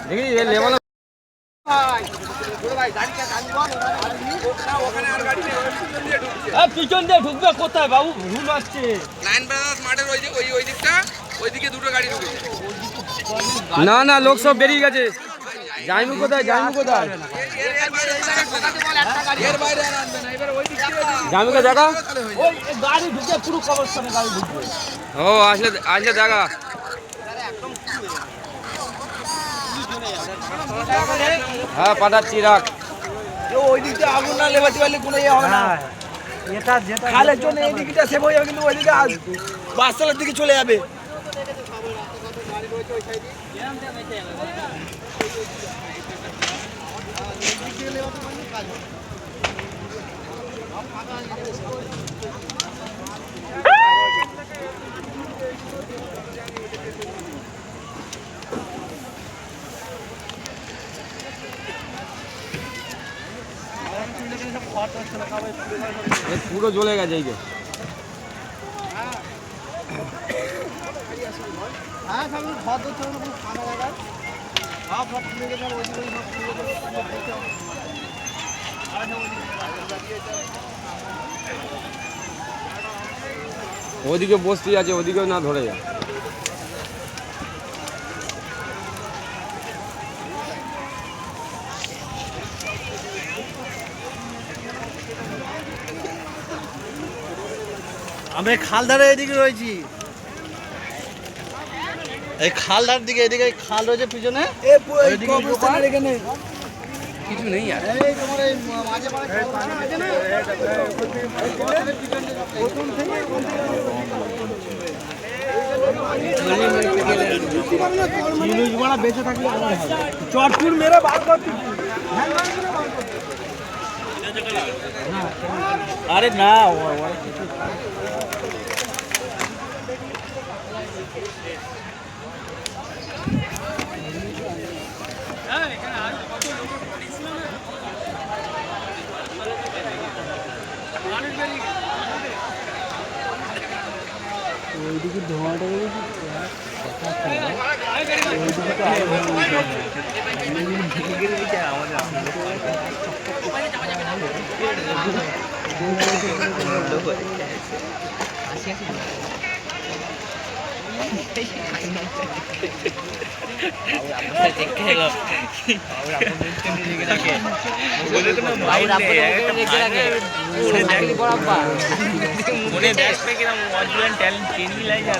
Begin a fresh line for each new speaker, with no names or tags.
দেখি লেমন পিছন দিয়ে ঢুকবে কোথায় বাবু? ভুল আসছে।
লাইন ব্রাদার্স মাঠের ওই দিকটা, ওইদিকে দুটো গাড়ি ঢুকেছে।
না না, লোক সব বেরিয়ে গেছে। জাইমু কোথায়? জাইমু কোথায়? জাইমুকে দেখা। ওই গাড়ি ঢুকে পুরো কবরস্থানে গাড়ি ঢুকবে। ও আসলে আসলে দেখা। হ্যাঁ পাঠাচ্ছি, রাখ।
ওই দিকটা আগুন না লেবাতে পারলে কোনো ইয়ে হবে না। এটা যেটা খালের জন্য এই দিকটা সেভ হয়ে যাবে, কিন্তু ওই দিকে বাসতলার দিকে চলে যাবে।
পুরো জ্বলে গেছে এই যে। ওদিকে বস্তি আছে, ওদিকেও না ধরে যায়।
আমি খালধারে এদিকে রয়েছি, এই খালধার দিকে, এদিকে খাল রয়েছে পিছনে। এখানে
কিছু নেই আর।
বেঁচে থাকলে চটপুর মেরে বার করতে। আরে না, ওইদিকে ধোঁয়াটা
মনে ব্যাগ থেকে ট্যালেন্ট